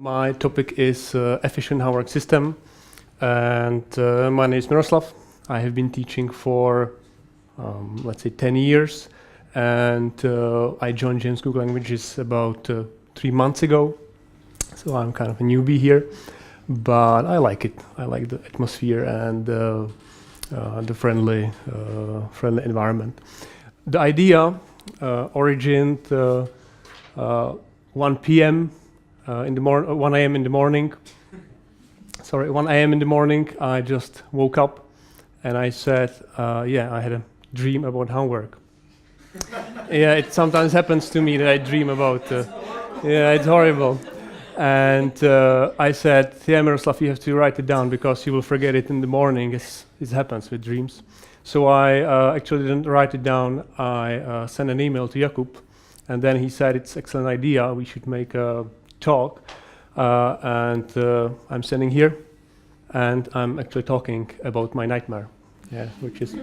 My topic is efficient homework system, and my name is Miroslav. I have been teaching for, let's say, 10 years, and I joined James Cook Languages about 3 months ago, so I'm kind of a newbie here, but I like it. I like the atmosphere and the friendly environment. The idea origined 1 p.m. In the 1 a.m. in the morning. Sorry, 1 a.m. in the morning. I just woke up, and I said, "Yeah, I had a dream about homework." Yeah, it sometimes happens to me that I dream about. Yeah, it's horrible. And I said, "Yeah, Miroslav, you have to write it down because you will forget it in the morning." It happens with dreams. So I actually didn't write it down. I sent an email to Jakub, and then he said, "It's an excellent idea. We should make a talk," and I'm standing here, and I'm actually talking about my nightmare, which is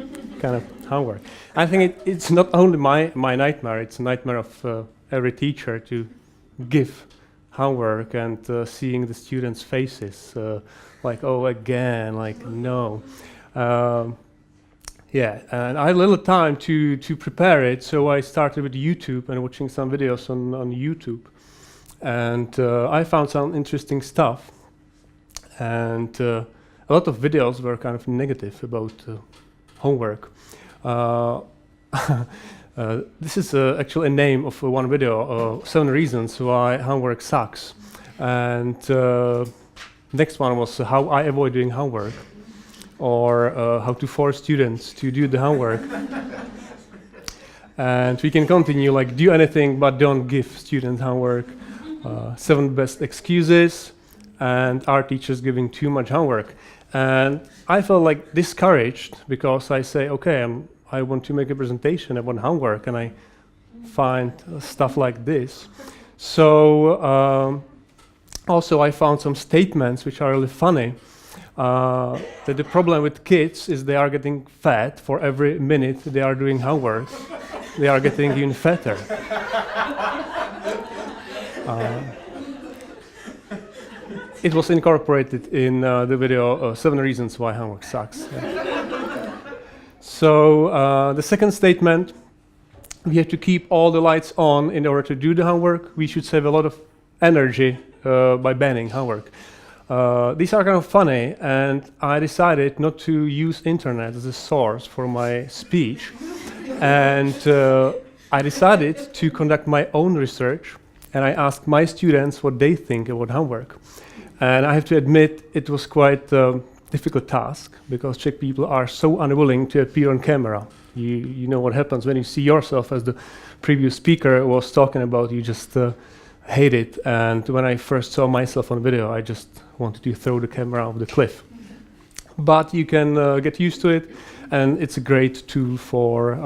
kind of homework. I think it's not only my nightmare; it's a nightmare of every teacher to give homework and seeing the students' faces, like, "Oh, again," like, "No." And I had a little time to prepare it, so I started with YouTube and watching some videos on YouTube. And I found some interesting stuff, and a lot of videos were kind of negative about homework. This is actually a name of one video, 7 reasons why homework sucks. And next one was how I avoid doing homework, or how to force students to do the homework. And we can continue, like, do anything but don't give students homework. 7 best excuses, and our teachers giving too much homework. And I felt like discouraged because I say, okay, I want to make a presentation about homework, and I find stuff like this. So also I found some statements which are really funny. That the problem with kids is they are getting fat for every minute they are doing homework. They are getting even fatter. It was incorporated in the video 7 reasons why homework sucks. Yeah. So the second statement, we have to keep all the lights on in order to do the homework. We should save a lot of energy by banning homework. These are kind of funny, and I decided not to use internet as a source for my speech. And I decided to conduct my own research, and I asked my students what they think about homework. And I have to admit, it was quite a difficult task, because Czech people are so unwilling to appear on camera. You know what happens when you see yourself, as the previous speaker was talking about, you just hate it. And when I first saw myself on video, I just wanted to throw the camera off the cliff. But you can get used to it, and it's a great tool for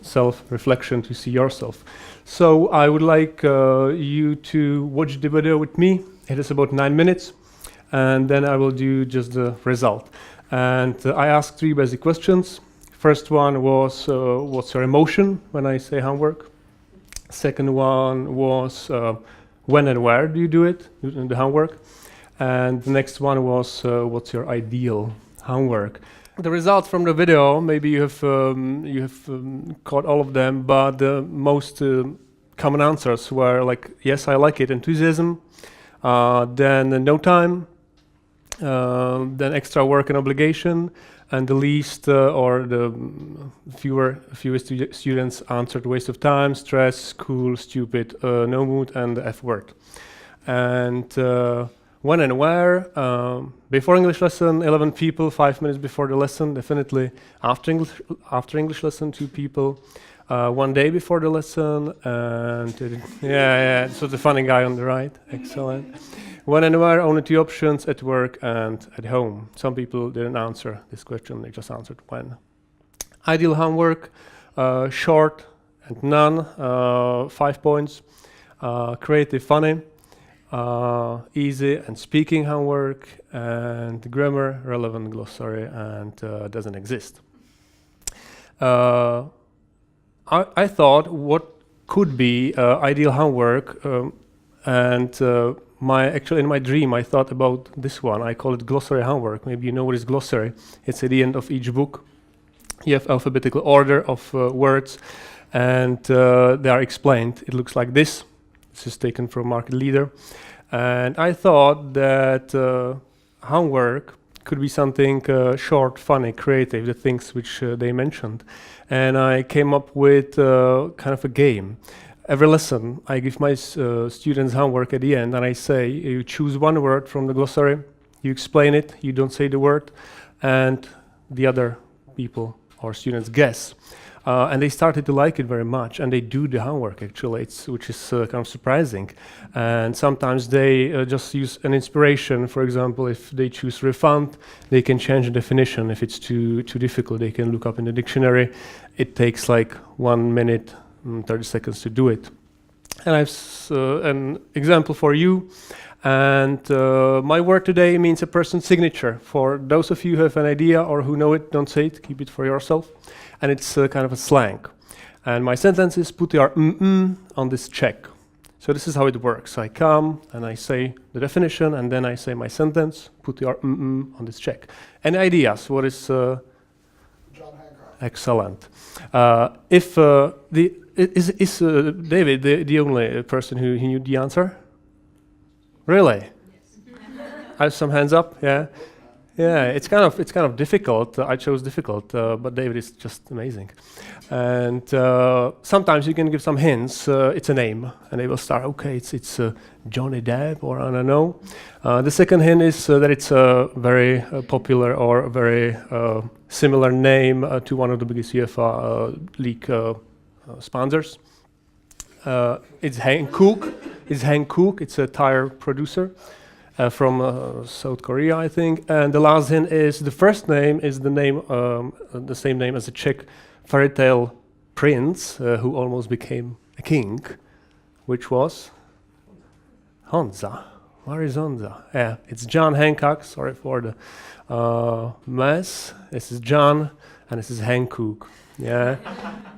self-reflection, to see yourself. So I would like you to watch the video with me. It is about 9 minutes, and then I will do just the result. And I asked 3 basic questions. First one was, what's your emotion when I say homework? Second one was, when and where do you do it, the homework? And the next one was, what's your ideal homework? The results from the video, maybe you have caught all of them, but the most common answers were like, yes, I like it, enthusiasm, then no time, then extra work and obligation, and the least or the fewest students answered waste of time, stress, school, stupid, no mood, and the F word. And when and where, before English lesson, 11 people, 5 minutes before the lesson, definitely after English lesson, 2 people, 1 day before the lesson, and so the funny guy on the right, excellent. When and where, only 2 options, at work and at home. Some people didn't answer this question, they just answered when. Ideal homework, short and none, 5 points. Creative, funny. Easy and speaking homework, and grammar, relevant, glossary, and doesn't exist. I thought what could be ideal homework, and actually in my dream I thought about this one. I call it glossary homework. Maybe you know what is glossary. It's at the end of each book. You have alphabetical order of words, and they are explained. It looks like this. This is taken from Market Leader. And I thought that homework could be something short, funny, creative, the things which they mentioned. And I came up with kind of a game. Every lesson, I give my students homework at the end, and I say, you choose one word from the glossary, you explain it, you don't say the word, and the other people or students guess. And they started to like it very much, and they do the homework actually, which is kind of surprising. And sometimes they just use an inspiration. For example, if they choose refund, they can change the definition. If it's too difficult, they can look up in the dictionary. It takes like 1 minute, 30 seconds to do it. And I have an example for you. And my word today means a person's signature. For those of you who have an idea or who know it, don't say it, keep it for yourself. And it's kind of a slang. And my sentence is put your on this check. So this is how it works. I come and I say the definition, and then I say my sentence, put your on this check. Any ideas? What is John Hancock. excellent? Is David the only person who knew the answer? Really? Yes. I have some hands up. Yeah. Yeah, it's kind of difficult. I chose difficult, but David is just amazing. And sometimes you can give some hints. It's a name, and they will start. Okay, it's Johnny Depp, or I don't know. The second hint is that it's a very popular or very similar name to one of the biggest UEFA league sponsors. It's Hank Cook. It's Hank Cook. It's a tire producer. From South Korea, I think. And the last hint is the first name is the same name as a Czech fairy tale prince who almost became a king, which was Honza. Where is Honza? Yeah, it's John Hancock. Sorry for the mess. This is John, and this is Hank Cook. Yeah,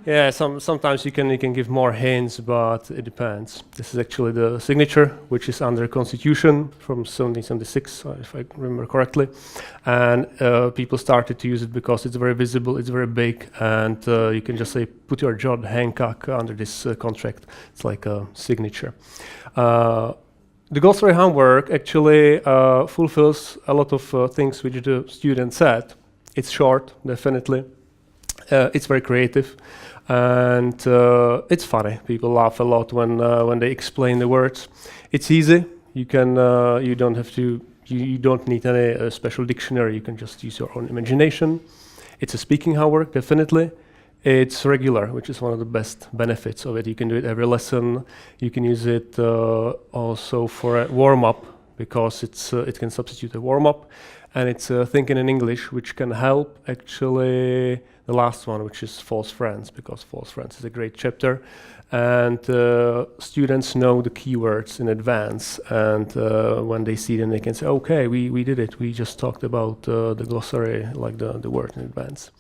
yeah. Sometimes you can give more hints, but it depends. This is actually the signature, which is under Constitution from 1776, if I remember correctly. And people started to use it because it's very visible, it's very big, and you can just say, put your John Hancock under this contract. It's like a signature. The glossary homework actually fulfills a lot of things which the student said. It's short, definitely. It's very creative, and it's funny. People laugh a lot when they explain the words. It's easy. You can you don't need any special dictionary. You can just use your own imagination. It's a speaking homework, definitely. It's regular, which is one of the best benefits of it. You can do it every lesson. You can use it also for a warm-up, because it can substitute a warm-up, and it's thinking in English, which can help actually the last one, which is false friends, because false friends is a great chapter, and students know the keywords in advance, and when they see them, they can say, okay, we did it. We just talked about the glossary, like the word in advance.